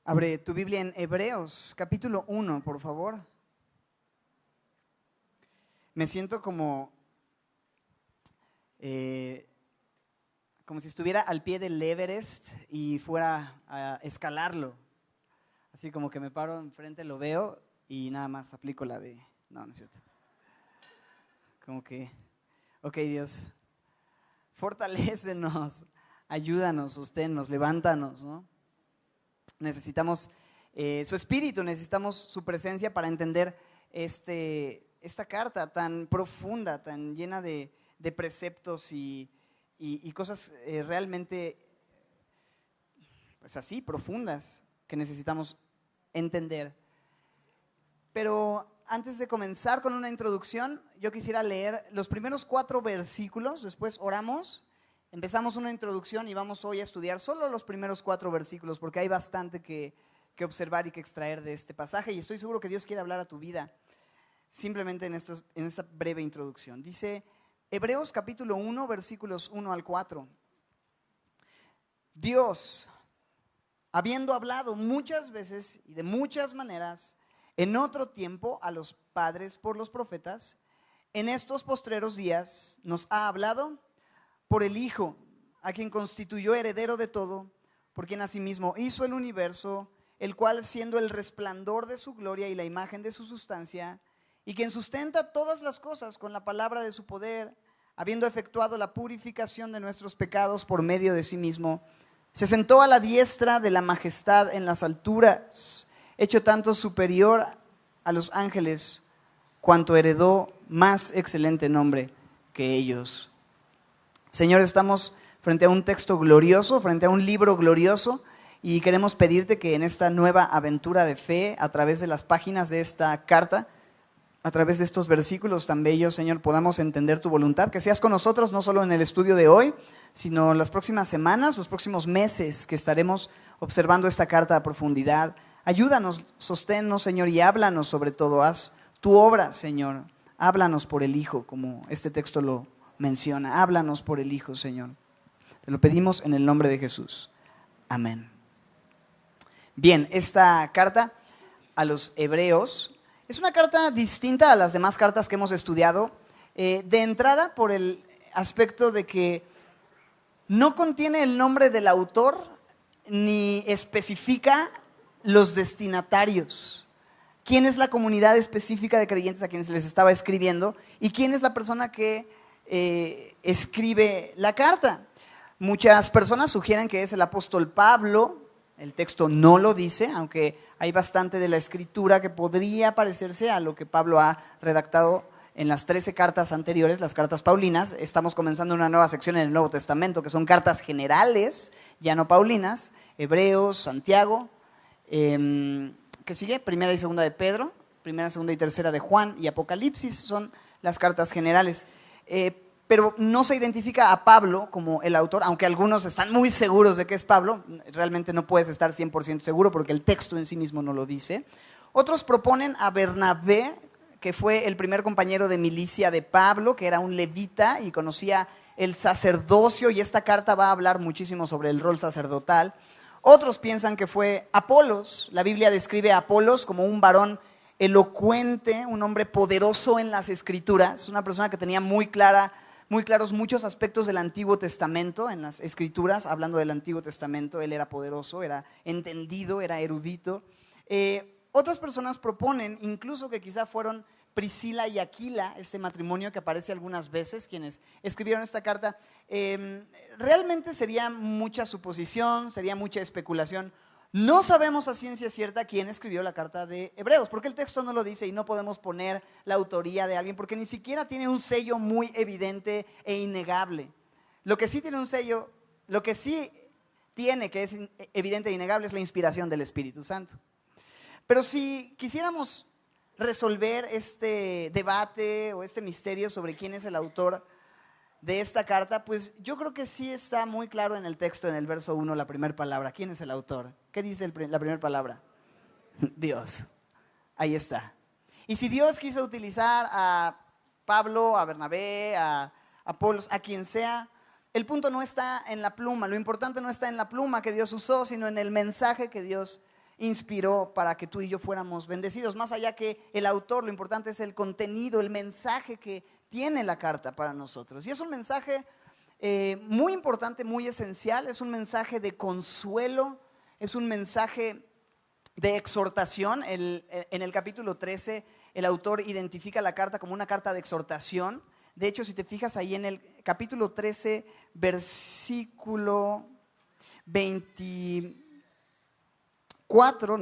Abre tu Biblia en Hebreos, capítulo 1, por favor. Me siento como si estuviera al pie del Everest y fuera a escalarlo. Así como que me paro enfrente, lo veo y nada más aplico la de... No, no es cierto. Como que, ok, Dios, fortalécenos, ayúdanos, sosténnos, levántanos, ¿no? Necesitamos su espíritu, necesitamos su presencia para entender esta carta tan profunda, tan llena de preceptos y cosas realmente, pues así, profundas, que necesitamos entender. Pero antes de comenzar con una introducción, yo quisiera leer los primeros 4 versículos, después oramos. Empezamos una introducción y vamos hoy a estudiar solo los primeros 4 versículos porque hay bastante que observar y que extraer de este pasaje y estoy seguro que Dios quiere hablar a tu vida simplemente en esta breve introducción. Dice Hebreos capítulo 1, versículos 1 al 4. Dios, habiendo hablado muchas veces y de muchas maneras en otro tiempo a los padres por los profetas, en estos postreros días nos ha hablado por el Hijo, a quien constituyó heredero de todo, por quien asimismo hizo el universo, el cual siendo el resplandor de su gloria y la imagen de su sustancia, y quien sustenta todas las cosas con la palabra de su poder, habiendo efectuado la purificación de nuestros pecados por medio de sí mismo, se sentó a la diestra de la majestad en las alturas, hecho tanto superior a los ángeles, cuanto heredó más excelente nombre que ellos. Señor, estamos frente a un texto glorioso, frente a un libro glorioso y queremos pedirte que en esta nueva aventura de fe, a través de las páginas de esta carta, a través de estos versículos tan bellos, Señor, podamos entender tu voluntad, que seas con nosotros no solo en el estudio de hoy, sino en las próximas semanas, los próximos meses que estaremos observando esta carta a profundidad. Ayúdanos, sosténnos, Señor, y háblanos sobre todo, haz tu obra, Señor, háblanos por el Hijo, como este texto lo menciona, háblanos por el Hijo, Señor. Te lo pedimos en el nombre de Jesús. Amén. Bien, esta carta a los Hebreos es una carta distinta a las demás cartas que hemos estudiado, de entrada por el aspecto de que no contiene el nombre del autor ni especifica los destinatarios. ¿Quién es la comunidad específica de creyentes a quienes les estaba escribiendo? ¿Y quién es la persona que escribe la carta? Muchas personas sugieren que es el apóstol Pablo. El texto no lo dice, aunque hay bastante de la escritura que podría parecerse a lo que Pablo ha redactado en las 13 cartas anteriores, las cartas paulinas. Estamos comenzando una nueva sección en el Nuevo Testamento, que son cartas generales, ya no paulinas, Hebreos, Santiago, ¿qué sigue? Primera y segunda de Pedro, primera, segunda y tercera de Juan y Apocalipsis son las cartas generales. Pero no se identifica a Pablo como el autor, aunque algunos están muy seguros de que es Pablo. Realmente no puedes estar 100% seguro porque el texto en sí mismo no lo dice. Otros proponen a Bernabé, que fue el primer compañero de milicia de Pablo, que era un levita y conocía el sacerdocio, y esta carta va a hablar muchísimo sobre el rol sacerdotal. Otros piensan que fue Apolos. La Biblia describe a Apolos como un varón elocuente, un hombre poderoso en las Escrituras, una persona que tenía muy claros muchos aspectos del Antiguo Testamento en las Escrituras. Hablando del Antiguo Testamento, él era poderoso, era entendido, era erudito. Otras personas proponen incluso que quizá fueron Priscila y Aquila, este matrimonio que aparece algunas veces, quienes escribieron esta carta. Realmente sería mucha suposición, sería mucha especulación. No sabemos a ciencia cierta quién escribió la carta de Hebreos, porque el texto no lo dice y no podemos poner la autoría de alguien, porque ni siquiera tiene un sello muy evidente e innegable. Lo que sí tiene un sello, lo que sí tiene que es evidente e innegable es la inspiración del Espíritu Santo. Pero si quisiéramos resolver este debate o este misterio sobre quién es el autor de esta carta, pues yo creo que sí está muy claro en el texto, en el verso 1, la primera palabra. ¿Quién es el autor? ¿Qué dice la primera palabra? Dios. Ahí está. Y si Dios quiso utilizar a Pablo, a Bernabé, a Apolos, a quien sea, el punto no está en la pluma. Lo importante no está en la pluma que Dios usó, sino en el mensaje que Dios inspiró para que tú y yo fuéramos bendecidos. Más allá que el autor, lo importante es el contenido, el mensaje que tiene la carta para nosotros. Y es un mensaje muy importante, muy esencial, es un mensaje de consuelo, es un mensaje de exhortación. En el capítulo 13, el autor identifica la carta como una carta de exhortación. De hecho, si te fijas ahí en el capítulo 13, versículo 24,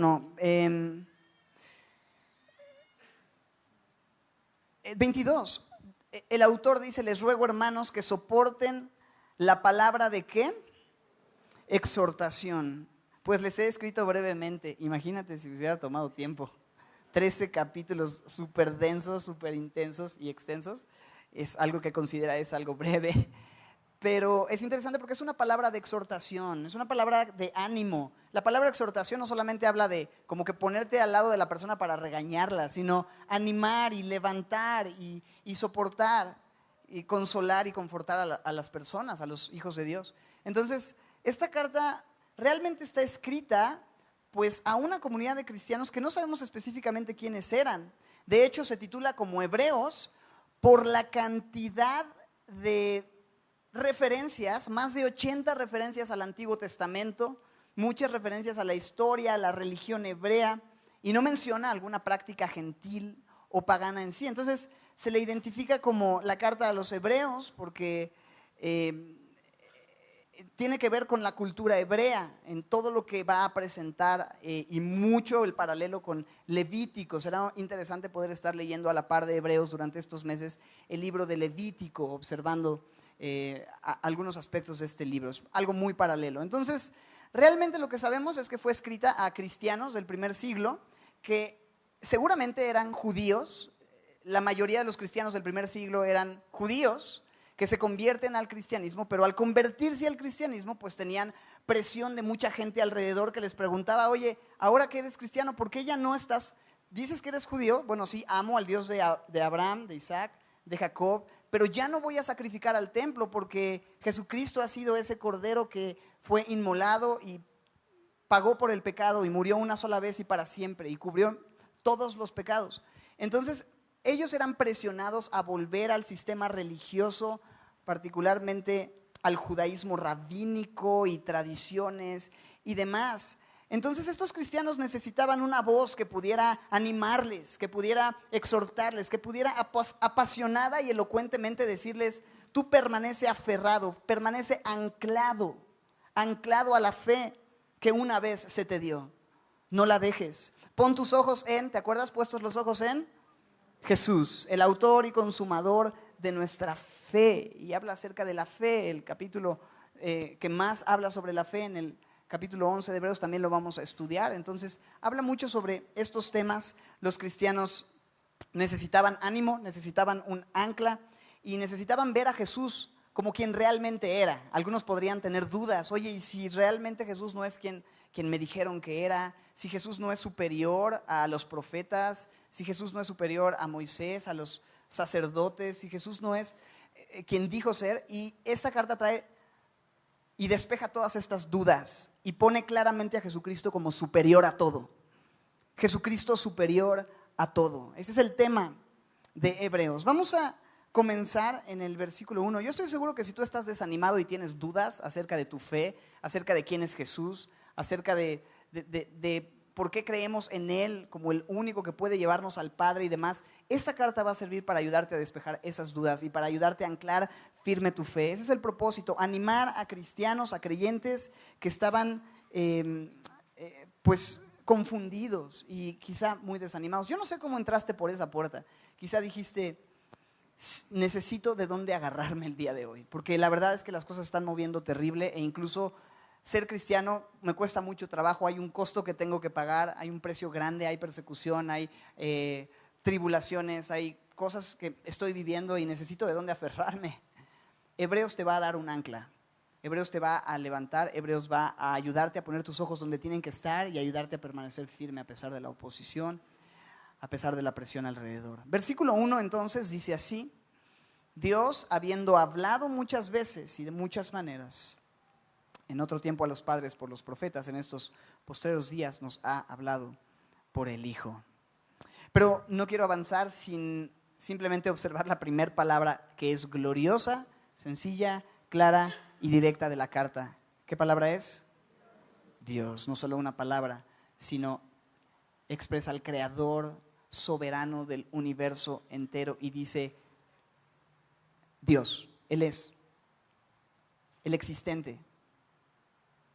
22, el autor dice: les ruego, hermanos, que soporten la palabra de ¿qué? Exhortación. Pues les he escrito brevemente. Imagínate si me hubiera tomado tiempo. 13 capítulos súper densos, súper intensos y extensos. Es algo que considera es algo breve. Pero es interesante porque es una palabra de exhortación, es una palabra de ánimo. La palabra exhortación no solamente habla de como que ponerte al lado de la persona para regañarla, sino animar y levantar y soportar y consolar y confortar a las personas, a los hijos de Dios. Entonces, esta carta realmente está escrita pues a una comunidad de cristianos que no sabemos específicamente quiénes eran. De hecho, se titula como Hebreos por la cantidad de referencias, más de 80 referencias al Antiguo Testamento, muchas referencias a la historia, a la religión hebrea, y no menciona alguna práctica gentil o pagana en sí. Entonces se le identifica como la carta a los hebreos porque tiene que ver con la cultura hebrea en todo lo que va a presentar y mucho el paralelo con Levítico. Será interesante poder estar leyendo a la par de Hebreos durante estos meses el libro de Levítico, observando algunos aspectos de este libro. Es algo muy paralelo. Entonces, realmente lo que sabemos es que fue escrita a cristianos del primer siglo que seguramente eran judíos. La mayoría de los cristianos del primer siglo eran judíos que se convierten al cristianismo, pero al convertirse al cristianismo, pues tenían presión de mucha gente alrededor que les preguntaba: oye, ahora que eres cristiano, ¿por qué ya no estás? ¿Dices que eres judío? Bueno, sí, amo al Dios de Abraham, de Isaac, de Jacob, pero ya no voy a sacrificar al templo porque Jesucristo ha sido ese cordero que fue inmolado y pagó por el pecado y murió una sola vez y para siempre y cubrió todos los pecados. Entonces, ellos eran presionados a volver al sistema religioso, particularmente al judaísmo rabínico y tradiciones y demás. Entonces estos cristianos necesitaban una voz que pudiera animarles, que pudiera exhortarles, que pudiera apasionada y elocuentemente decirles: tú permanece aferrado, permanece anclado a la fe que una vez se te dio. No la dejes. Pon tus ojos en, ¿te acuerdas? Puestos los ojos en Jesús, el autor y consumador de nuestra fe. Y habla acerca de la fe. El capítulo que más habla sobre la fe, en el capítulo 11 de Hebreos, también lo vamos a estudiar. Entonces habla mucho sobre estos temas. Los cristianos necesitaban ánimo, necesitaban un ancla y necesitaban ver a Jesús como quien realmente era. Algunos podrían tener dudas: oye, ¿y si realmente Jesús no es quien me dijeron que era? Si Jesús no es superior a los profetas, si Jesús no es superior a Moisés, a los sacerdotes, si Jesús no es quien dijo ser. Y esta carta trae y despeja todas estas dudas y pone claramente a Jesucristo como superior a todo. Jesucristo superior a todo. Ese es el tema de Hebreos. Vamos a comenzar en el versículo 1. Yo estoy seguro que si tú estás desanimado y tienes dudas acerca de tu fe, acerca de quién es Jesús, acerca de por qué creemos en Él como el único que puede llevarnos al Padre y demás, esta carta va a servir para ayudarte a despejar esas dudas y para ayudarte a anclar firme tu fe. Ese es el propósito: animar a cristianos, a creyentes que estaban pues confundidos y quizá muy desanimados. Yo no sé cómo entraste por esa puerta. Quizá dijiste: necesito de dónde agarrarme el día de hoy, porque la verdad es que las cosas están moviendo terrible e incluso ser cristiano me cuesta mucho trabajo. Hay un costo que tengo que pagar, hay un precio grande, hay persecución, hay tribulaciones, hay cosas que estoy viviendo y necesito de dónde aferrarme. Hebreos te va a dar un ancla. Hebreos te va a levantar. Hebreos va a ayudarte a poner tus ojos donde tienen que estar y ayudarte a permanecer firme a pesar de la oposición, a pesar de la presión alrededor. Versículo 1 entonces dice así: Dios, habiendo hablado muchas veces y de muchas maneras en otro tiempo a los padres por los profetas, en estos postreros días nos ha hablado por el Hijo. Pero no quiero avanzar sin simplemente observar la primera palabra, que es gloriosa, sencilla, clara y directa de la carta. ¿Qué palabra es? Dios. No solo una palabra, sino expresa al Creador soberano del universo entero y dice Dios. Él es el existente,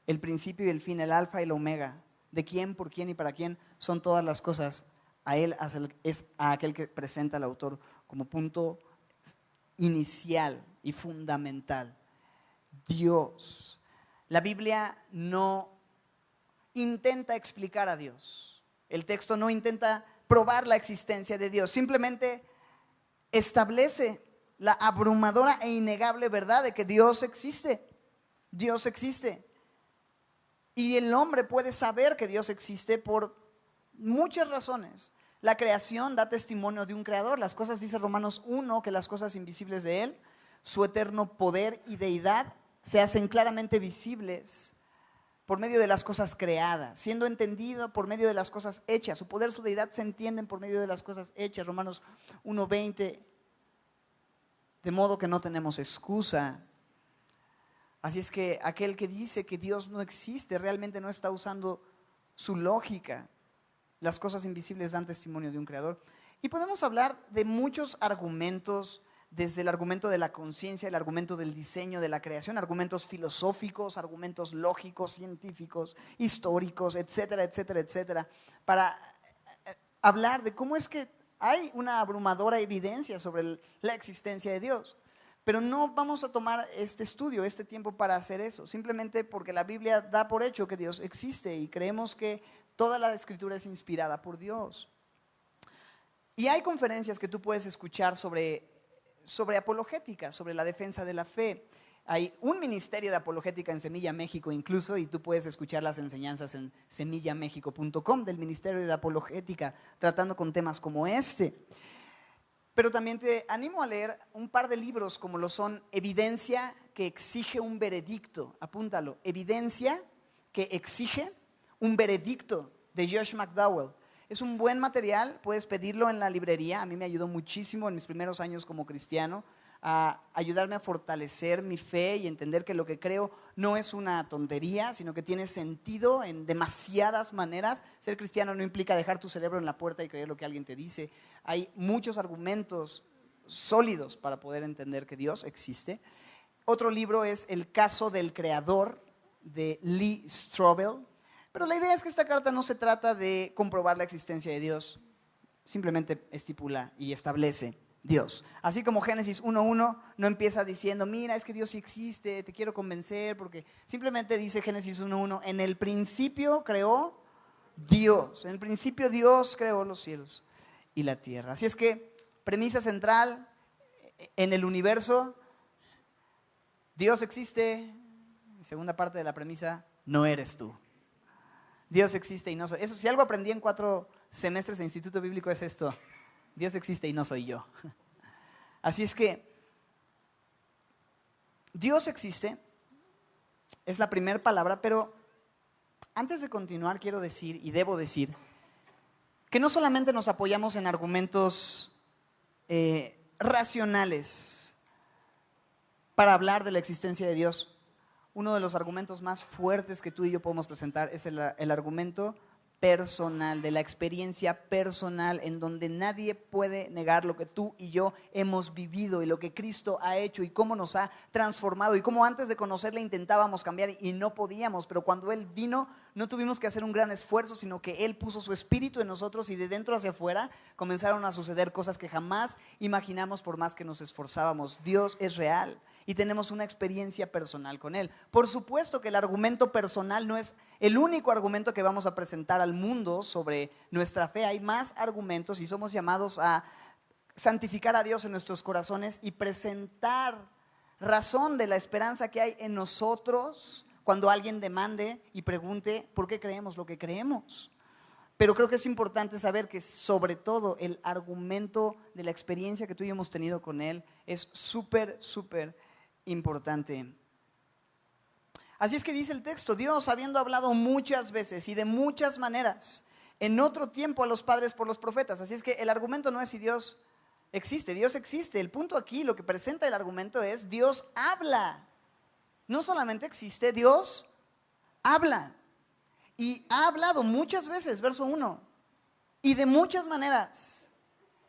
el principio y el fin, el alfa y el omega, de quién, por quién y para quién son todas las cosas. A Él es a aquel que presenta el autor como punto inicial y fundamental. Dios. La Biblia no intenta explicar a Dios. El texto no intenta probar la existencia de Dios. Simplemente establece la abrumadora e innegable verdad de que Dios existe. Dios existe. Y el hombre puede saber que Dios existe por muchas razones. La creación da testimonio de un creador. Las cosas, dice Romanos 1, que las cosas invisibles de Él, su eterno poder y deidad, se hacen claramente visibles por medio de las cosas creadas, siendo entendido por medio de las cosas hechas. Su poder, su deidad se entienden por medio de las cosas hechas. Romanos 1:20. De modo que no tenemos excusa. Así es que aquel que dice que Dios no existe realmente no está usando su lógica. Las cosas invisibles dan testimonio de un creador. Y podemos hablar de muchos argumentos, desde el argumento de la conciencia, el argumento del diseño, de la creación, argumentos filosóficos, argumentos lógicos, científicos, históricos, etcétera, etcétera, etcétera, para hablar de cómo es que hay una abrumadora evidencia sobre la existencia de Dios. Pero no vamos a tomar este estudio, este tiempo para hacer eso, simplemente porque la Biblia da por hecho que Dios existe y creemos que toda la Escritura es inspirada por Dios. Y hay conferencias que tú puedes escuchar sobre apologética, sobre la defensa de la fe. Hay un ministerio de apologética en Semilla México incluso, y tú puedes escuchar las enseñanzas en semillamexico.com del Ministerio de Apologética, tratando con temas como este. Pero también te animo a leer un par de libros como lo son Evidencia que exige un veredicto, apúntalo, Evidencia que exige un veredicto, de Josh McDowell. Es un buen material, puedes pedirlo en la librería. A mí me ayudó muchísimo en mis primeros años como cristiano a ayudarme a fortalecer mi fe y entender que lo que creo no es una tontería, sino que tiene sentido en demasiadas maneras. Ser cristiano no implica dejar tu cerebro en la puerta y creer lo que alguien te dice. Hay muchos argumentos sólidos para poder entender que Dios existe. Otro libro es El caso del creador, de Lee Strobel. Pero la idea es que esta carta no se trata de comprobar la existencia de Dios, simplemente estipula y establece Dios. Así como Génesis 1:1 no empieza diciendo, mira, es que Dios sí existe, te quiero convencer, porque simplemente dice Génesis 1:1, en el principio creó Dios, en el principio Dios creó los cielos y la tierra. Así es que, premisa central en el universo, Dios existe. Segunda parte de la premisa, no eres tú. Dios existe y no soy. Eso, si algo aprendí en 4 semestres de Instituto Bíblico es esto. Dios existe y no soy yo. Así es que Dios existe, es la primera palabra, pero antes de continuar quiero decir, y debo decir, que no solamente nos apoyamos en argumentos racionales para hablar de la existencia de Dios. Uno de los argumentos más fuertes que tú y yo podemos presentar es el argumento personal, de la experiencia personal, en donde nadie puede negar lo que tú y yo hemos vivido y lo que Cristo ha hecho y cómo nos ha transformado y cómo antes de conocerle intentábamos cambiar y no podíamos, pero cuando Él vino no tuvimos que hacer un gran esfuerzo, sino que Él puso su espíritu en nosotros y de dentro hacia afuera comenzaron a suceder cosas que jamás imaginamos por más que nos esforzábamos. Dios es real y tenemos una experiencia personal con Él. Por supuesto que el argumento personal no es el único argumento que vamos a presentar al mundo sobre nuestra fe. Hay más argumentos y somos llamados a santificar a Dios en nuestros corazones y presentar razón de la esperanza que hay en nosotros cuando alguien demande y pregunte por qué creemos lo que creemos. Pero creo que es importante saber que sobre todo el argumento de la experiencia que tú y yo hemos tenido con Él es súper, súper importante. Así es que dice el texto, Dios habiendo hablado muchas veces y de muchas maneras, en otro tiempo a los padres por los profetas. Así es que el argumento no es si Dios existe. El punto aquí, lo que presenta el argumento es Dios habla. No solamente existe, Dios habla. Y ha hablado muchas veces, verso 1, y de muchas maneras.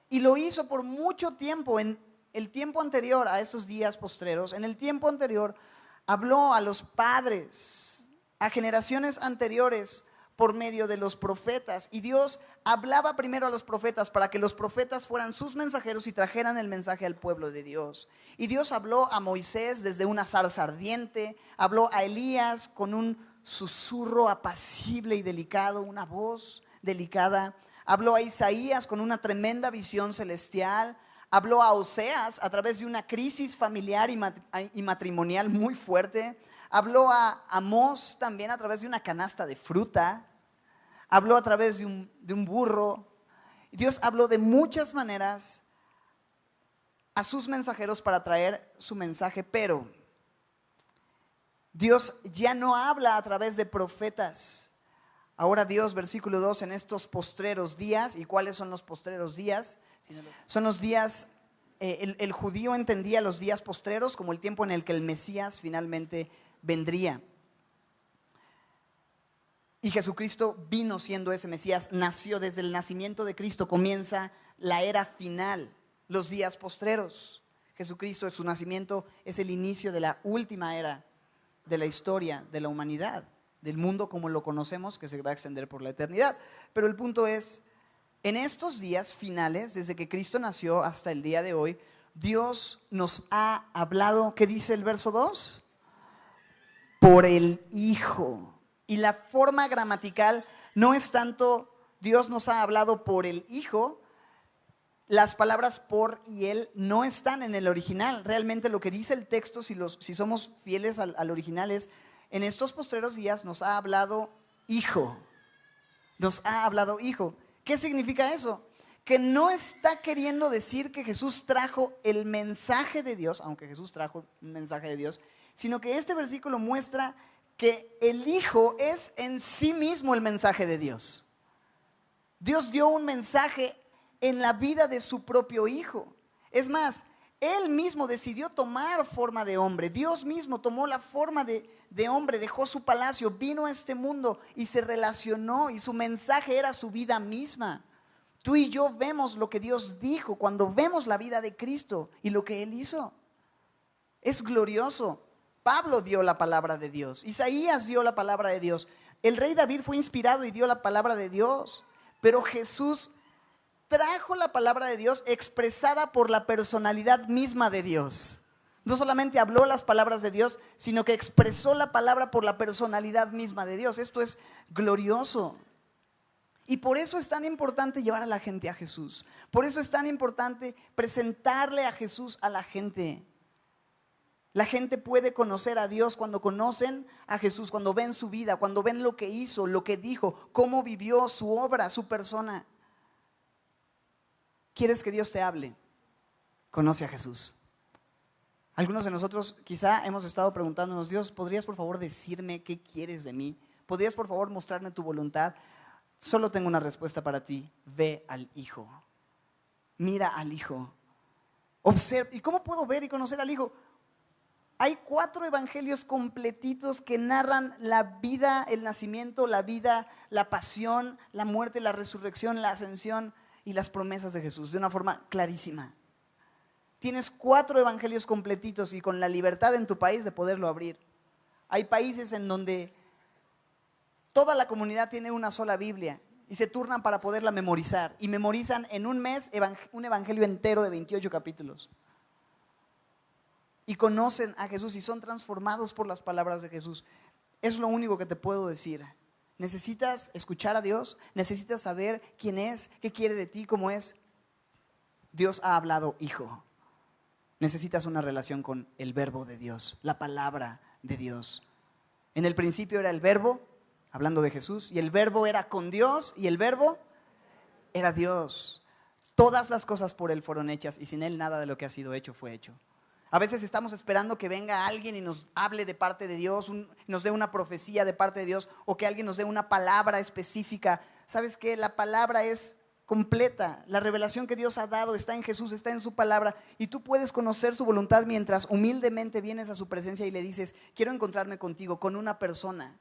Y lo hizo por mucho tiempo, en el tiempo anterior a estos días postreros, en el tiempo anterior habló a los padres, a generaciones anteriores por medio de los profetas. Y Dios hablaba primero a los profetas para que los profetas fueran sus mensajeros y trajeran el mensaje al pueblo de Dios. Y Dios habló a Moisés desde una zarza ardiente, habló a Elías con un susurro apacible y delicado, una voz delicada. Habló a Isaías con una tremenda visión celestial. Habló a Oseas a través de una crisis familiar y matrimonial muy fuerte. Habló a Amós también a través de una canasta de fruta. Habló a través de un burro. Dios habló de muchas maneras a sus mensajeros para traer su mensaje, pero Dios ya no habla a través de profetas. Ahora Dios, versículo 2, en estos postreros días. ¿Y cuáles son los postreros días? Son los días, el judío entendía los días postreros como el tiempo en el que el Mesías finalmente vendría. Y Jesucristo vino siendo ese Mesías, nació desde el nacimiento de Cristo, comienza la era final, los días postreros. Jesucristo, su nacimiento, es el inicio de la última era de la historia de la humanidad, del mundo como lo conocemos, que se va a extender por la eternidad. Pero el punto es, en estos días finales, desde que Cristo nació hasta el día de hoy, Dios nos ha hablado, ¿qué dice el verso 2? Por el Hijo. Y la forma gramatical no es tanto Dios nos ha hablado por el Hijo. Las palabras por y él no están en el original. Realmente lo que dice el texto, si somos fieles al original, es: en estos postreros días nos ha hablado Hijo. Nos ha hablado Hijo. ¿Qué significa eso? Que no está queriendo decir que Jesús trajo el mensaje de Dios, aunque Jesús trajo un mensaje de Dios, sino que este versículo muestra que el Hijo es en sí mismo el mensaje de Dios. Dios dio un mensaje en la vida de su propio Hijo. Es más, Él mismo decidió tomar forma de hombre. Dios mismo tomó la forma de hombre, dejó su palacio, vino a este mundo y se relacionó, y su mensaje era su vida misma. Tú y yo vemos lo que Dios dijo cuando vemos la vida de Cristo y lo que Él hizo. Es glorioso. Pablo dio la palabra de Dios, Isaías dio la palabra de Dios, el rey David fue inspirado y dio la palabra de Dios, pero Jesús trajo la palabra de Dios expresada por la personalidad misma de Dios. No solamente habló las palabras de Dios, sino que expresó la palabra por la personalidad misma de Dios. Esto es glorioso. Y por eso es tan importante llevar a la gente a Jesús. Por eso es tan importante presentarle a Jesús a la gente. La gente puede conocer a Dios cuando conocen a Jesús, cuando ven su vida, cuando ven lo que hizo, lo que dijo, cómo vivió, su obra, su persona. ¿Quieres que Dios te hable? Conoce a Jesús. Algunos de nosotros quizá hemos estado preguntándonos: Dios, ¿podrías por favor decirme qué quieres de mí? ¿Podrías por favor mostrarme tu voluntad? Solo tengo una respuesta para ti: ve al Hijo. Mira al Hijo. Observa. ¿Y cómo puedo ver y conocer al Hijo? Hay 4 evangelios completitos que narran la vida, el nacimiento, la vida, la pasión, la muerte, la resurrección, la ascensión y las promesas de Jesús de una forma clarísima. Tienes 4 evangelios completitos y con la libertad en tu país de poderlo abrir. Hay países en donde toda la comunidad tiene una sola Biblia y se turnan para poderla memorizar, y memorizan en un mes un evangelio entero de 28 capítulos. Y conocen a Jesús y son transformados por las palabras de Jesús. Es lo único que te puedo decir. Necesitas escuchar a Dios, necesitas saber quién es, qué quiere de ti, cómo es. Dios ha hablado, Hijo. Necesitas una relación con el verbo de Dios, la palabra de Dios. En el principio era el verbo, hablando de Jesús, y el verbo era con Dios, y el verbo era Dios. Todas las cosas por Él fueron hechas, y sin Él nada de lo que ha sido hecho fue hecho. A veces estamos esperando que venga alguien y nos hable de parte de Dios, nos dé una profecía de parte de Dios, o que alguien nos dé una palabra específica. ¿Sabes qué? La palabra es completa. La revelación que Dios ha dado está en Jesús, está en su palabra, y tú puedes conocer su voluntad mientras humildemente vienes a su presencia y le dices: quiero encontrarme contigo, con una persona,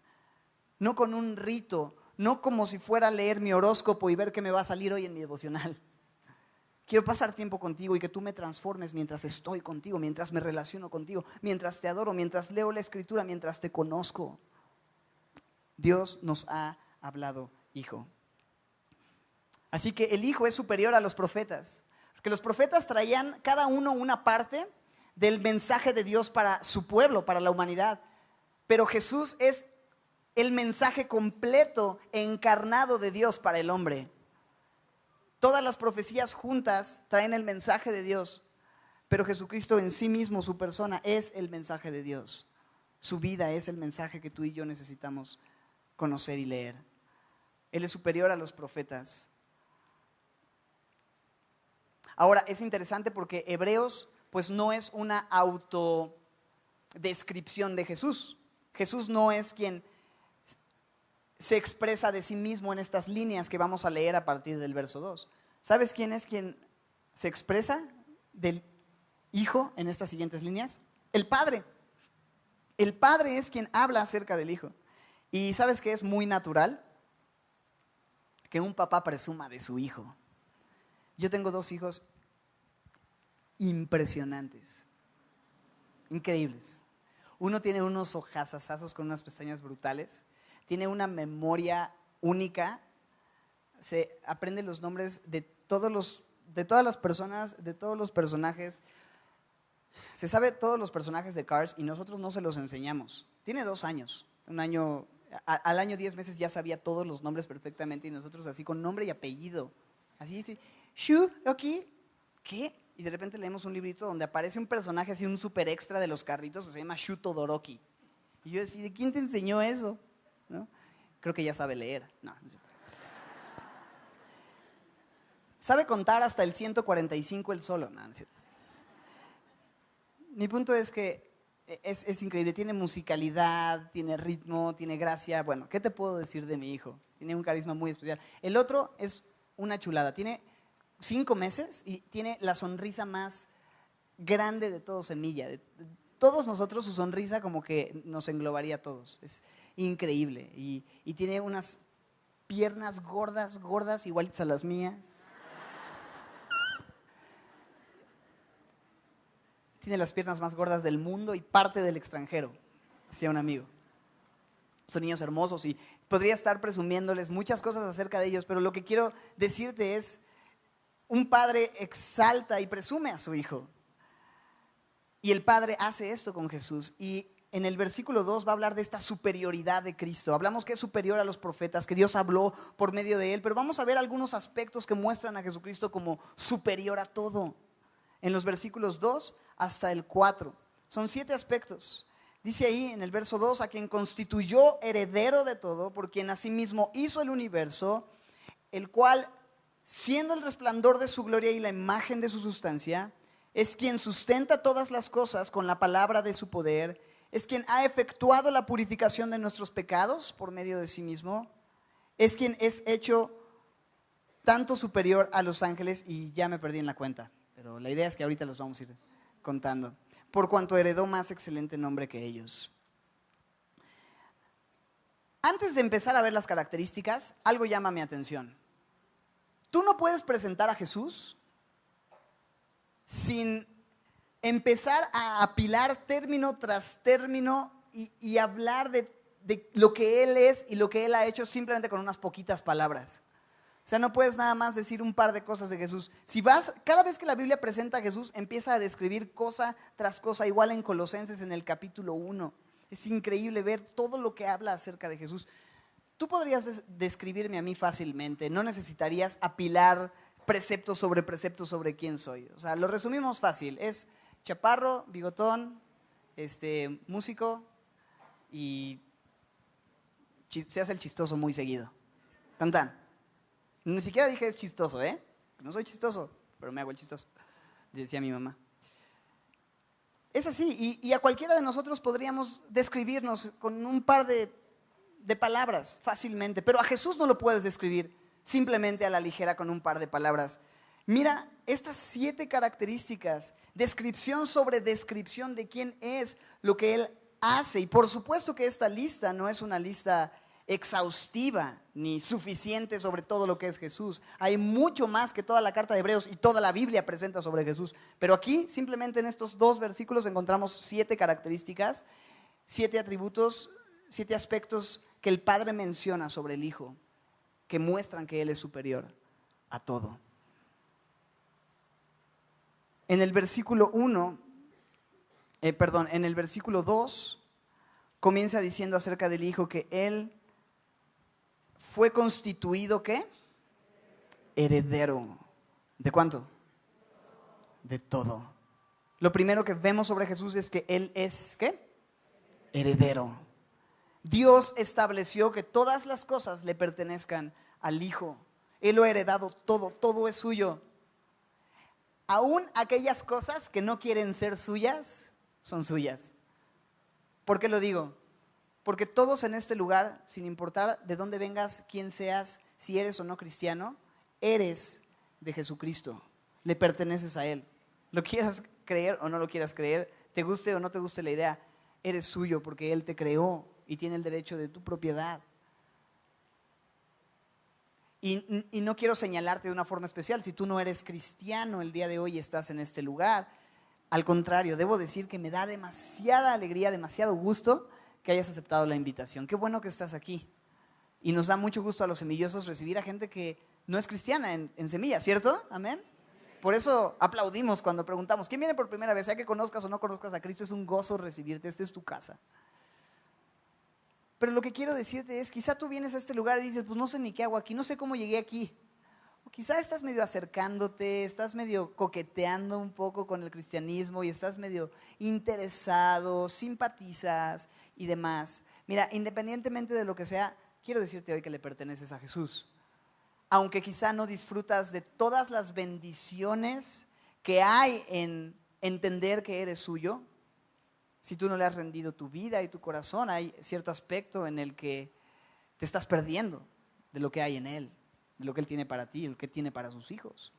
no con un rito, no como si fuera a leer mi horóscopo y ver qué me va a salir hoy en mi devocional. Quiero pasar tiempo contigo y que tú me transformes mientras estoy contigo, mientras me relaciono contigo, mientras te adoro, mientras leo la Escritura, mientras te conozco. Dios nos ha hablado Hijo. Así que el Hijo es superior a los profetas, porque los profetas traían cada uno una parte del mensaje de Dios para su pueblo, para la humanidad. Pero Jesús es el mensaje completo, encarnado de Dios para el hombre. Todas las profecías juntas traen el mensaje de Dios, pero Jesucristo en sí mismo, su persona, es el mensaje de Dios. Su vida es el mensaje que tú y yo necesitamos conocer y leer. Él es superior a los profetas. Ahora, es interesante porque Hebreos, pues no es una autodescripción de Jesús. Jesús no es quien se expresa de sí mismo en estas líneas que vamos a leer a partir del verso 2. ¿Sabes quién es quien se expresa del Hijo en estas siguientes líneas? El Padre. El Padre es quien habla acerca del Hijo. ¿Y sabes qué es muy natural? Que un papá presuma de su hijo. Yo tengo 2 hijos impresionantes, increíbles. Uno tiene unos ojazazazos con unas pestañas brutales, tiene una memoria única, se aprende los nombres de todas las personas, de todos los personajes. Se sabe todos los personajes de Cars y nosotros no se los enseñamos. Tiene 2 años, al año 10 meses ya sabía todos los nombres perfectamente, y nosotros así con nombre y apellido. Así, Shu, Rocky, ¿qué? Y de repente leemos un librito donde aparece un personaje así, un super extra de los carritos, que se llama Shu Todoroki. Y yo decía: ¿de quién te enseñó eso? ¿No? Creo que ya sabe leer. No, no es cierto. Sabe contar hasta el 145 él solo. No, no es cierto. Mi punto es que es increíble. Tiene musicalidad, tiene ritmo, tiene gracia. Bueno, ¿qué te puedo decir de mi hijo? Tiene un carisma muy especial. El otro es una chulada. Tiene 5 meses y tiene la sonrisa más grande de todo Semilla. De todos nosotros, su sonrisa como que nos englobaría a todos. Es increíble. Y tiene unas piernas gordas, gordas, igualitas a las mías. Tiene las piernas más gordas del mundo y parte del extranjero, decía un amigo. Son niños hermosos y podría estar presumiéndoles muchas cosas acerca de ellos, pero lo que quiero decirte es: un padre exalta y presume a su hijo. Y el Padre hace esto con Jesús. Y en el versículo 2 va a hablar de esta superioridad de Cristo. Hablamos que es superior a los profetas, que Dios habló por medio de él, pero vamos a ver algunos aspectos que muestran a Jesucristo como superior a todo. En los versículos 2 hasta el 4. Son 7 aspectos. Dice ahí en el verso 2: a quien constituyó heredero de todo, por quien asimismo hizo el universo, el cual, siendo el resplandor de su gloria y la imagen de su sustancia, es quien sustenta todas las cosas con la palabra de su poder, es quien ha efectuado la purificación de nuestros pecados por medio de sí mismo, es quien es hecho tanto superior a los ángeles, y ya me perdí en la cuenta, pero la idea es que ahorita los vamos a ir contando, por cuanto heredó más excelente nombre que ellos. Antes de empezar a ver las características, algo llama mi atención. Tú no puedes presentar a Jesús sin empezar a apilar término tras término y hablar de lo que Él es y lo que Él ha hecho simplemente con unas poquitas palabras. O sea, no puedes nada más decir un par de cosas de Jesús. Cada vez que la Biblia presenta a Jesús, empieza a describir cosa tras cosa, igual en Colosenses en el capítulo 1. Es increíble ver todo lo que habla acerca de Jesús. Tú podrías describirme a mí fácilmente, no necesitarías apilar precepto sobre quién soy. O sea, lo resumimos fácil: es chaparro, bigotón, músico y se hace el chistoso muy seguido. Tan tan. Ni siquiera dije es chistoso, No soy chistoso, pero me hago el chistoso, decía mi mamá. Es así, y a cualquiera de nosotros podríamos describirnos con un par de palabras fácilmente, pero a Jesús no lo puedes describir simplemente a la ligera con un par de palabras. Mira estas 7 características, descripción sobre descripción de quién es, lo que Él hace. Y por supuesto que esta lista no es una lista exhaustiva ni suficiente sobre todo lo que es Jesús. Hay mucho más que toda la carta de Hebreos y toda la Biblia presenta sobre Jesús. Pero aquí, simplemente en estos 2 versículos, encontramos 7 características, 7 atributos, 7 aspectos que el Padre menciona sobre el Hijo, que muestran que Él es superior a todo. En el versículo 2, comienza diciendo acerca del Hijo que Él fue constituido, ¿qué? Heredero. ¿De cuánto? De todo. Lo primero que vemos sobre Jesús es que Él es, ¿qué? Heredero. Dios estableció que todas las cosas le pertenezcan al Hijo. Él lo ha heredado todo, todo es suyo. Aún aquellas cosas que no quieren ser suyas, son suyas. ¿Por qué lo digo? Porque todos en este lugar, sin importar de dónde vengas, quién seas, si eres o no cristiano, eres de Jesucristo. Le perteneces a Él. Lo quieras creer o no lo quieras creer, te guste o no te guste la idea, eres suyo porque Él te creó y tiene el derecho de tu propiedad. Y no quiero señalarte de una forma especial. Si tú no eres cristiano el día de hoy y estás en este lugar, al contrario, debo decir que me da demasiada alegría, demasiado gusto que hayas aceptado la invitación. Qué bueno que estás aquí. Y nos da mucho gusto a los semillosos recibir a gente que no es cristiana en Semilla, ¿cierto? Amén. Por eso aplaudimos cuando preguntamos, ¿quién viene por primera vez? Sea que conozcas o no conozcas a Cristo, es un gozo recibirte, esta es tu casa. Pero lo que quiero decirte es, quizá tú vienes a este lugar y dices, pues no sé ni qué hago aquí, no sé cómo llegué aquí. O quizá estás medio acercándote, estás medio coqueteando un poco con el cristianismo y estás medio interesado, simpatizas y demás. Mira, independientemente de lo que sea, quiero decirte hoy que le perteneces a Jesús. Aunque quizá no disfrutas de todas las bendiciones que hay en entender que eres suyo, si tú no le has rendido tu vida y tu corazón, hay cierto aspecto en el que te estás perdiendo de lo que hay en Él, de lo que Él tiene para ti, lo que tiene para sus hijos.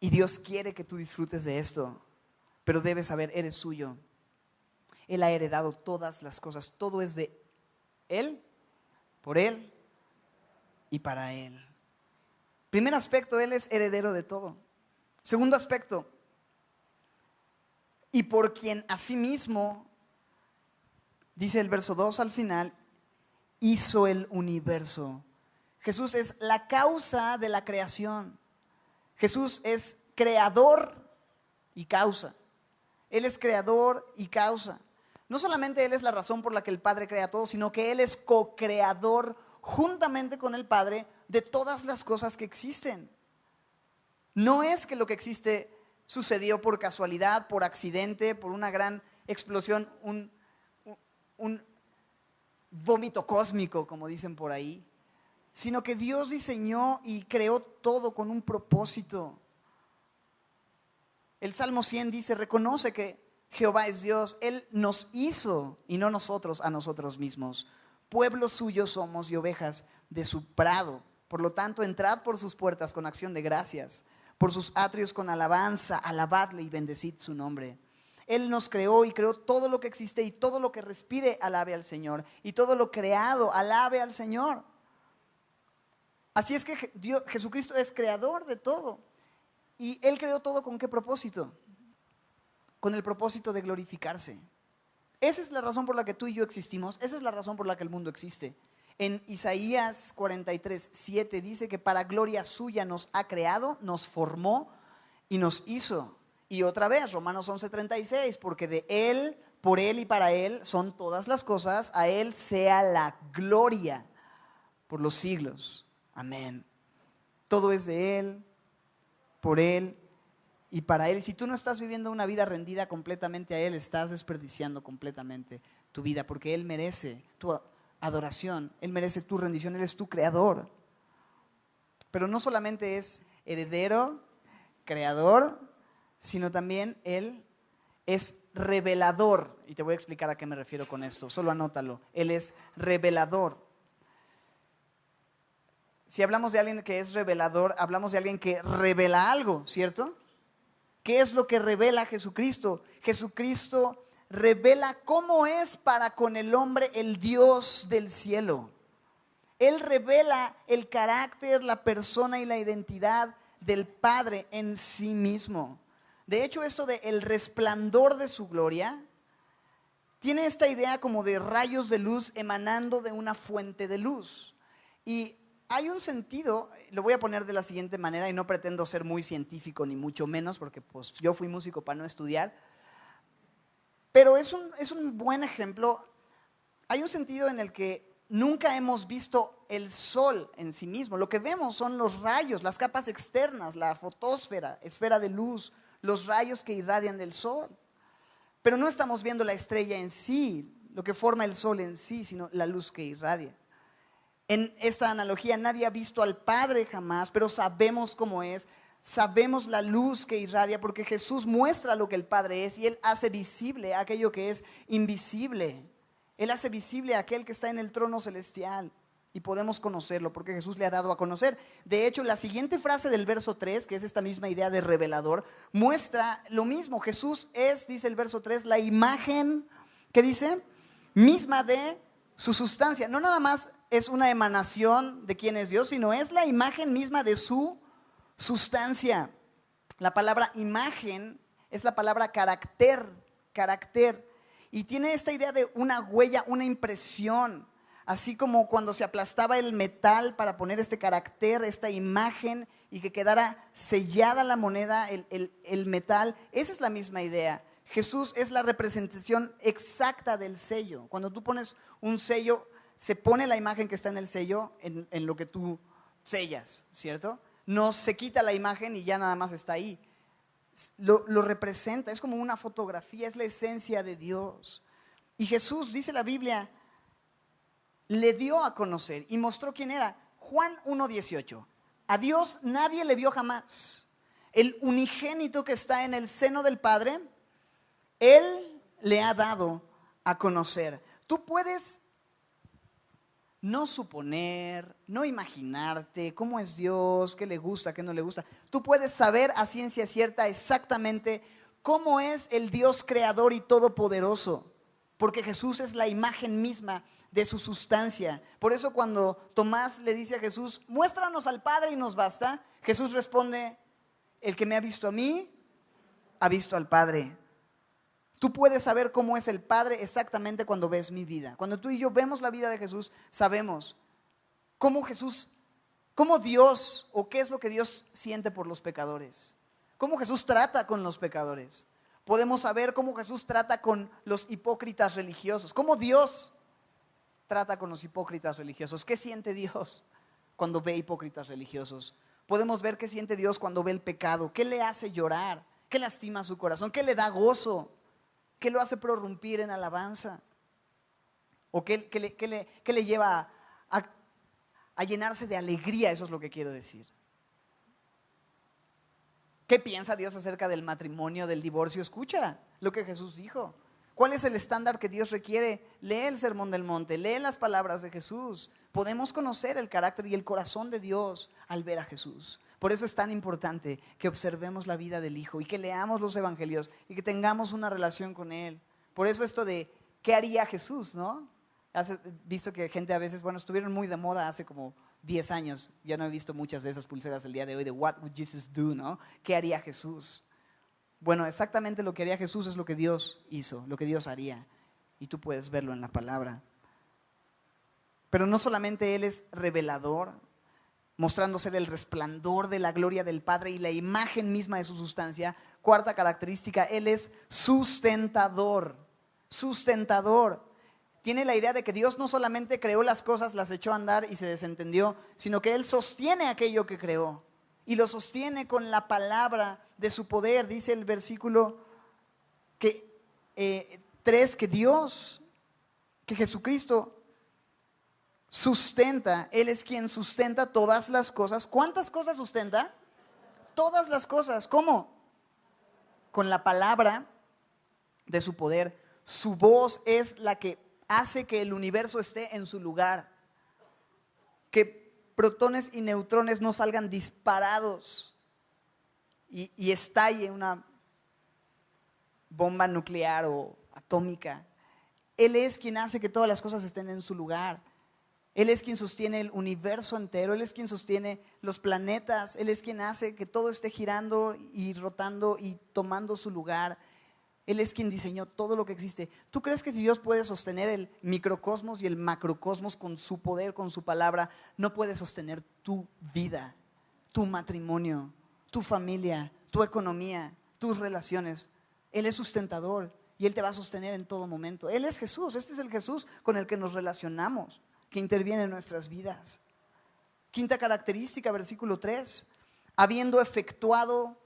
Y Dios quiere que tú disfrutes de esto, pero debes saber, eres suyo. Él ha heredado todas las cosas, todo es de Él, por Él y para Él. Primer aspecto, Él es heredero de todo. Segundo aspecto, y por quien asimismo, dice el verso 2 al final, hizo el universo. Jesús es la causa de la creación. Jesús es creador y causa. Él es creador y causa. No solamente Él es la razón por la que el Padre crea todo, sino que Él es co-creador juntamente con el Padre de todas las cosas que existen. No es que lo que existe sucedió por casualidad, por accidente, por una gran explosión, un vómito cósmico, como dicen por ahí, sino que Dios diseñó y creó todo con un propósito. El Salmo 100 dice, reconoce que Jehová es Dios, Él nos hizo y no nosotros a nosotros mismos. Pueblo suyo somos y ovejas de su prado. Por lo tanto, entrad por sus puertas con acción de gracias, por sus atrios con alabanza, alabadle y bendecid su nombre. Él nos creó y creó todo lo que existe y todo lo que respire alabe al Señor. Y todo lo creado alabe al Señor. Así es que Jesucristo es creador de todo. ¿Y Él creó todo con qué propósito? Con el propósito de glorificarse. Esa es la razón por la que tú y yo existimos. Esa es la razón por la que el mundo existe. En Isaías 43:7 dice que para gloria suya nos ha creado, nos formó y nos hizo. Y otra vez, Romanos 11:36, porque de Él, por Él y para Él son todas las cosas, a Él sea la gloria por los siglos. Amén. Todo es de Él, por Él y para Él. Si tú no estás viviendo una vida rendida completamente a Él, estás desperdiciando completamente tu vida, porque Él merece tu adoración, Él merece tu rendición, Él es tu creador. Pero no solamente es heredero, creador, sino también Él es revelador. Y te voy a explicar a qué me refiero con esto, solo anótalo. Él es revelador. Si hablamos de alguien que es revelador, hablamos de alguien que revela algo, ¿cierto? ¿Qué es lo que revela Jesucristo? Jesucristo revela cómo es para con el hombre el Dios del cielo. Él revela el carácter, la persona y la identidad del Padre en sí mismo. De hecho, esto de el resplandor de su gloria tiene esta idea como de rayos de luz emanando de una fuente de luz. Y hay un sentido, lo voy a poner de la siguiente manera, y no pretendo ser muy científico ni mucho menos, porque pues yo fui músico para no estudiar, pero es un buen ejemplo. Hay un sentido en el que nunca hemos visto el sol en sí mismo. Lo que vemos son los rayos, las capas externas, la fotosfera, esfera de luz, los rayos que irradian del sol. Pero no estamos viendo la estrella en sí, lo que forma el sol en sí, sino la luz que irradia. En esta analogía nadie ha visto al Padre jamás, pero sabemos cómo es, sabemos la luz que irradia porque Jesús muestra lo que el Padre es y Él hace visible aquello que es invisible. Él hace visible a aquel que está en el trono celestial y podemos conocerlo porque Jesús le ha dado a conocer. De hecho, la siguiente frase del verso 3, que es esta misma idea de revelador, muestra lo mismo. Jesús es, dice el verso 3, la imagen, ¿qué dice? Misma de su sustancia. No nada más es una emanación de quién es Dios, sino es la imagen misma de su sustancia. La palabra imagen es la palabra carácter. Y tiene esta idea de una huella, una impresión. Así como cuando se aplastaba el metal para poner este carácter, esta imagen, y que quedara sellada la moneda, el metal. Esa es la misma idea. Jesús es la representación exacta del sello. Cuando tú pones un sello, se pone la imagen que está en el sello en lo que tú sellas, ¿cierto? No se quita la imagen y ya nada más está ahí. Lo representa, es como una fotografía, es la esencia de Dios. Y Jesús, dice la Biblia, le dio a conocer y mostró quién era. Juan 1:18. A Dios nadie le vio jamás. El unigénito que está en el seno del Padre, Él le ha dado a conocer. Tú puedes no suponer, no imaginarte cómo es Dios, qué le gusta, qué no le gusta. Tú puedes saber a ciencia cierta exactamente cómo es el Dios creador y todopoderoso, porque Jesús es la imagen misma de su sustancia. Por eso cuando Tomás le dice a Jesús, muéstranos al Padre y nos basta, Jesús responde, el que me ha visto a mí, ha visto al Padre. Tú puedes saber cómo es el Padre exactamente cuando ves mi vida. Cuando tú y yo vemos la vida de Jesús, sabemos cómo Dios, o qué es lo que Dios siente por los pecadores. Cómo Jesús trata con los pecadores. Podemos saber cómo Jesús trata con los hipócritas religiosos. Cómo Dios trata con los hipócritas religiosos. ¿Qué siente Dios cuando ve hipócritas religiosos? Podemos ver qué siente Dios cuando ve el pecado. ¿Qué le hace llorar? ¿Qué lastima su corazón? ¿Qué le da gozo? ¿Qué lo hace prorrumpir en alabanza? ¿O qué le lleva a llenarse de alegría? Eso es lo que quiero decir. ¿Qué piensa Dios acerca del matrimonio, del divorcio? Escucha lo que Jesús dijo. ¿Cuál es el estándar que Dios requiere? Lee el Sermón del Monte, lee las palabras de Jesús. Podemos conocer el carácter y el corazón de Dios al ver a Jesús. Por eso es tan importante que observemos la vida del Hijo y que leamos los evangelios y que tengamos una relación con Él. Por eso esto de ¿qué haría Jesús? ¿No? Has visto que gente a veces, estuvieron muy de moda hace como 10 años. Ya no he visto muchas de esas pulseras el día de hoy de What would Jesus do? ¿No? ¿Qué haría Jesús? Bueno, exactamente lo que haría Jesús es lo que Dios hizo, lo que Dios haría. Y tú puedes verlo en la palabra. Pero no solamente Él es revelador, mostrando ser el resplandor de la gloria del Padre y la imagen misma de su sustancia. Cuarta característica, Él es sustentador. Sustentador. Tiene la idea de que Dios no solamente creó las cosas, las echó a andar y se desentendió, sino que Él sostiene aquello que creó. Y lo sostiene con la palabra de su poder. Dice el versículo 3 que Jesucristo sustenta. Él es quien sustenta todas las cosas. ¿Cuántas cosas sustenta? Todas las cosas. ¿Cómo? con la palabra de su poder. Su voz es la que hace que el universo esté en su lugar, que protones y neutrones no salgan disparados y estalle una bomba nuclear o atómica. Él es quien hace que todas las cosas estén en su lugar. Él es quien sostiene el universo entero, Él es quien sostiene los planetas, Él es quien hace que todo esté girando y rotando y tomando su lugar. Él es quien diseñó todo lo que existe. ¿Tú crees que si Dios puede sostener el microcosmos y el macrocosmos con su poder, con su palabra, no puede sostener tu vida, tu matrimonio, tu familia, tu economía, tus relaciones? Él es sustentador y Él te va a sostener en todo momento. Él es Jesús, este es el Jesús con el que nos relacionamos, que interviene en nuestras vidas. Quinta característica, versículo 3. Habiendo efectuado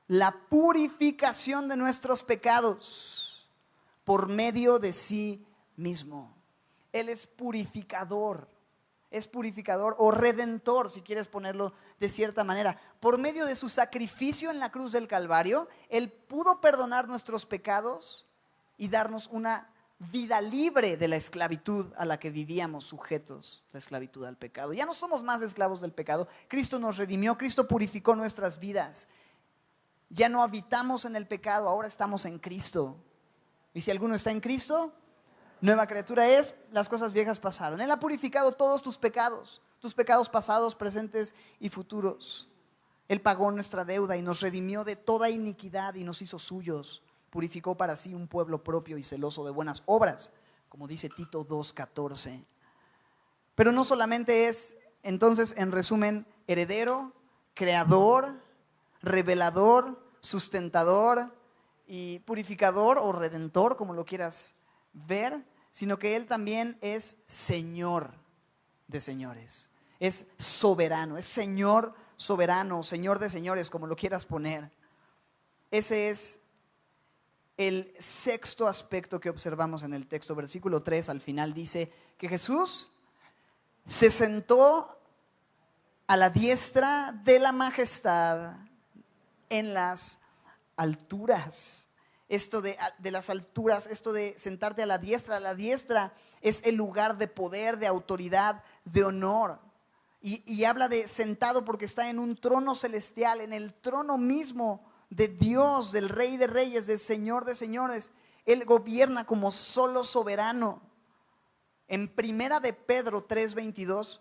la purificación de nuestros pecados por medio de sí mismo. Él es purificador o redentor, si quieres ponerlo de cierta manera. Por medio de su sacrificio en la cruz del Calvario, Él pudo perdonar nuestros pecados y darnos una vida libre de la esclavitud a la que vivíamos sujetos, la esclavitud al pecado. Ya no somos más esclavos del pecado. Cristo nos redimió, Cristo purificó nuestras vidas. Ya no habitamos en el pecado, ahora estamos en Cristo. Y si alguno está en Cristo, nueva criatura es, las cosas viejas pasaron. Él ha purificado todos tus pecados pasados, presentes y futuros. Él pagó nuestra deuda y nos redimió de toda iniquidad y nos hizo suyos. Purificó para sí un pueblo propio y celoso de buenas obras, como dice Tito 2:14. Pero no solamente es, entonces, en resumen, heredero, creador, revelador, sustentador y purificador o redentor, como lo quieras ver, sino que Él también es Señor de señores, es soberano, es Señor soberano, Señor de señores, como lo quieras poner. Ese es el sexto aspecto que observamos en el texto. Versículo 3 al final dice que Jesús se sentó a la diestra de la majestad en las alturas. Esto de las alturas, esto de sentarte a la diestra es el lugar de poder, de autoridad, de honor. Y habla de sentado porque está en un trono celestial, en el trono mismo de Dios, del Rey de Reyes, del Señor de Señores. Él gobierna como solo soberano. En primera de Pedro 3:22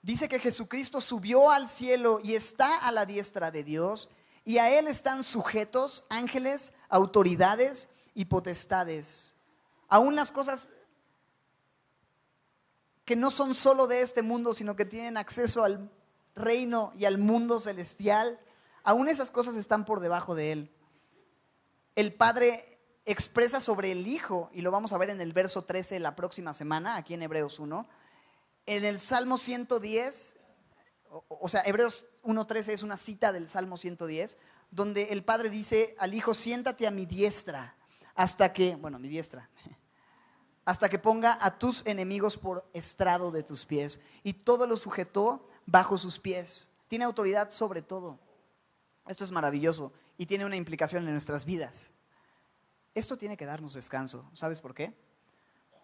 dice que Jesucristo subió al cielo y está a la diestra de Dios, y a Él están sujetos ángeles, autoridades y potestades. Aún las cosas que no son solo de este mundo, sino que tienen acceso al reino y al mundo celestial, aún esas cosas están por debajo de Él. El Padre expresa sobre el Hijo, y lo vamos a ver en el verso 13 la próxima semana, aquí en Hebreos 1. En el Salmo 110, o sea, Hebreos 1:13 es una cita del Salmo 110, donde el Padre dice al Hijo: siéntate a mi diestra, hasta que ponga a tus enemigos por estrado de tus pies. Y todo lo sujetó bajo sus pies. Tiene autoridad sobre todo. Esto es maravilloso y tiene una implicación en nuestras vidas. Esto tiene que darnos descanso. ¿Sabes por qué?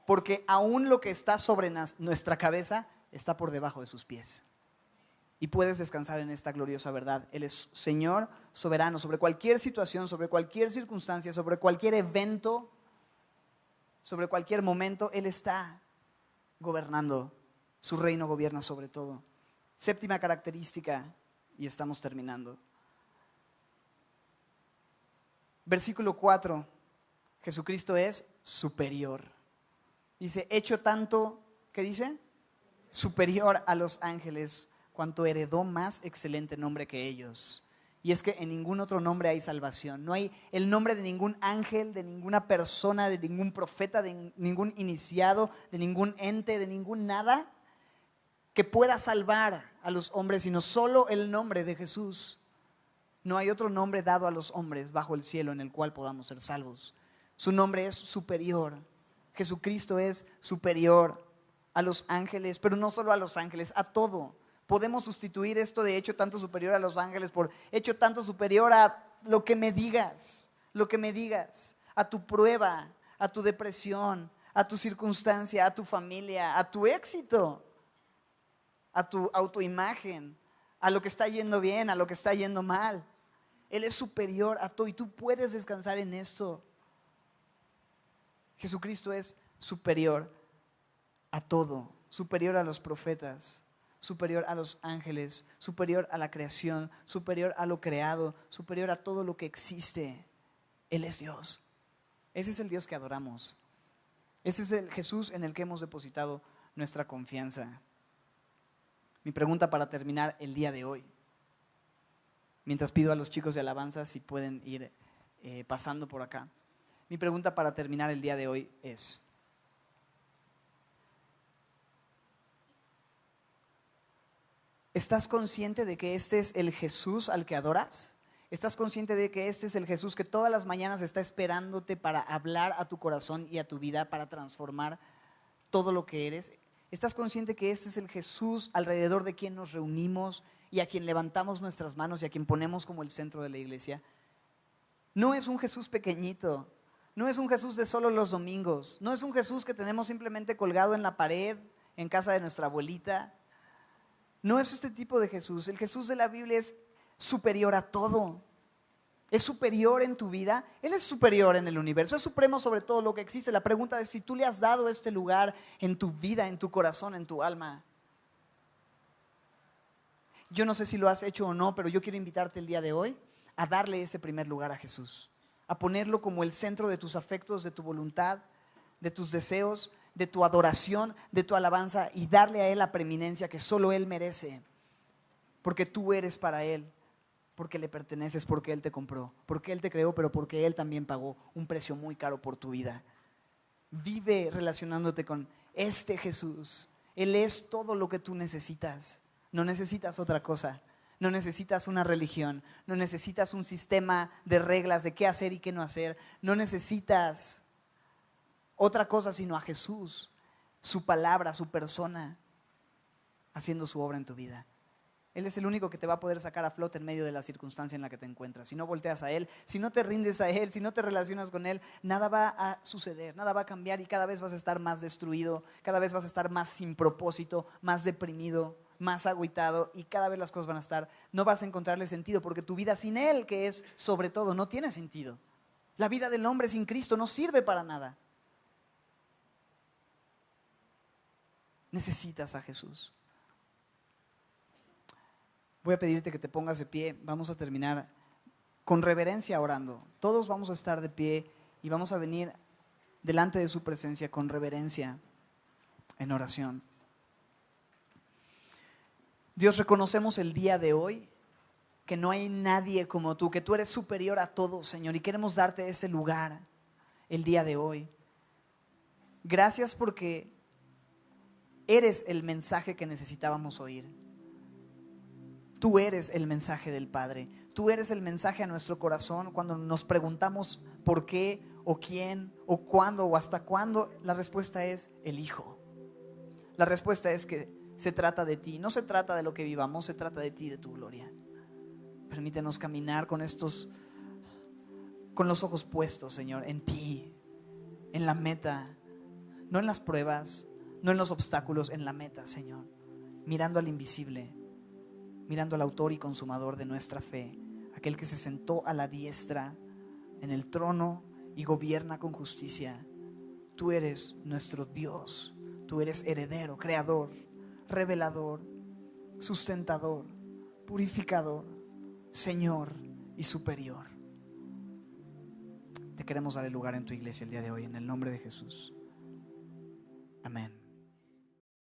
Porque aún lo que está sobre nuestra cabeza está por debajo de sus pies. Y puedes descansar en esta gloriosa verdad. Él es Señor soberano sobre cualquier situación, sobre cualquier circunstancia, sobre cualquier evento, sobre cualquier momento. Él está gobernando. Su reino gobierna sobre todo. Séptima característica, y estamos terminando. Versículo 4. Jesucristo es superior. Dice, hecho tanto, ¿qué dice? Superior a los ángeles, cuanto heredó más excelente nombre que ellos. Y es que en ningún otro nombre hay salvación. No hay el nombre de ningún ángel, de ninguna persona, de ningún profeta, de ningún iniciado, de ningún ente, de ningún nada que pueda salvar a los hombres, sino solo el nombre de Jesús. No hay otro nombre dado a los hombres bajo el cielo en el cual podamos ser salvos. Su nombre es superior. Jesucristo es superior a los ángeles, pero no solo a los ángeles, a todo. Podemos sustituir esto de hecho tanto superior a los ángeles por hecho tanto superior a lo que me digas, a tu prueba, a tu depresión, a tu circunstancia, a tu familia, a tu éxito, a tu autoimagen, a lo que está yendo bien, a lo que está yendo mal. Él es superior a todo y tú puedes descansar en esto. Jesucristo es superior a todo, superior a los profetas, superior a los ángeles, superior a la creación, superior a lo creado, superior a todo lo que existe. Él es Dios. Ese es el Dios que adoramos. Ese es el Jesús en el que hemos depositado nuestra confianza. Mi pregunta para terminar el día de hoy, mientras pido a los chicos de alabanza si pueden ir pasando por acá. Mi pregunta para terminar el día de hoy es: ¿estás consciente de que este es el Jesús al que adoras? ¿Estás consciente de que este es el Jesús que todas las mañanas está esperándote para hablar a tu corazón y a tu vida, para transformar todo lo que eres? ¿Estás consciente que este es el Jesús alrededor de quien nos reunimos y a quien levantamos nuestras manos y a quien ponemos como el centro de la iglesia? No es un Jesús pequeñito, no es un Jesús de solo los domingos, no es un Jesús que tenemos simplemente colgado en la pared en casa de nuestra abuelita. No es este tipo de Jesús. El Jesús de la Biblia es superior a todo. Es superior en tu vida. Él es superior en el universo. Es supremo sobre todo lo que existe. La pregunta es si tú le has dado este lugar en tu vida, en tu corazón, en tu alma. Yo no sé si lo has hecho o no, pero yo quiero invitarte el día de hoy a darle ese primer lugar a Jesús. A ponerlo como el centro de tus afectos, de tu voluntad, de tus deseos, de tu adoración, de tu alabanza, y darle a Él la preeminencia que solo Él merece. Porque tú eres para Él, porque le perteneces, porque Él te compró, porque Él te creó, pero porque Él también pagó un precio muy caro por tu vida. Vive relacionándote con este Jesús. Él es todo lo que tú necesitas. No necesitas otra cosa. No necesitas una religión. No necesitas un sistema de reglas de qué hacer y qué no hacer. No necesitas otra cosa sino a Jesús, su palabra, su persona, haciendo su obra en tu vida. Él es el único que te va a poder sacar a flote en medio de la circunstancia en la que te encuentras. Si no volteas a Él, si no te rindes a Él, si no te relacionas con Él, nada va a suceder, nada va a cambiar y cada vez vas a estar más destruido, cada vez vas a estar más sin propósito, más deprimido, más agüitado y cada vez las cosas van a estar, no vas a encontrarle sentido porque tu vida sin Él, que es sobre todo, no tiene sentido. La vida del hombre sin Cristo no sirve para nada. Necesitas a Jesús. Voy a pedirte que te pongas de pie. Vamos a terminar con reverencia orando. Todos vamos a estar de pie y vamos a venir delante de su presencia con reverencia en oración. Dios, reconocemos el día de hoy que no hay nadie como tú, que tú eres superior a todo, Señor, y queremos darte ese lugar el día de hoy. Gracias porque eres el mensaje que necesitábamos oír. Tú eres el mensaje del Padre. Tú eres el mensaje a nuestro corazón cuando nos preguntamos por qué, o quién, o cuándo, o hasta cuándo. La respuesta es el Hijo. La respuesta es que se trata de ti. No se trata de lo que vivamos, se trata de ti, de tu gloria. Permítenos caminar con los ojos puestos, Señor, en ti, en la meta, no en las pruebas, no en los obstáculos, en la meta, Señor, mirando al invisible, mirando al autor y consumador de nuestra fe, aquel que se sentó a la diestra en el trono y gobierna con justicia. Tú eres nuestro Dios, tú eres heredero, creador, revelador, sustentador, purificador, Señor y superior. Te queremos dar el lugar en tu iglesia el día de hoy, en el nombre de Jesús. Amén.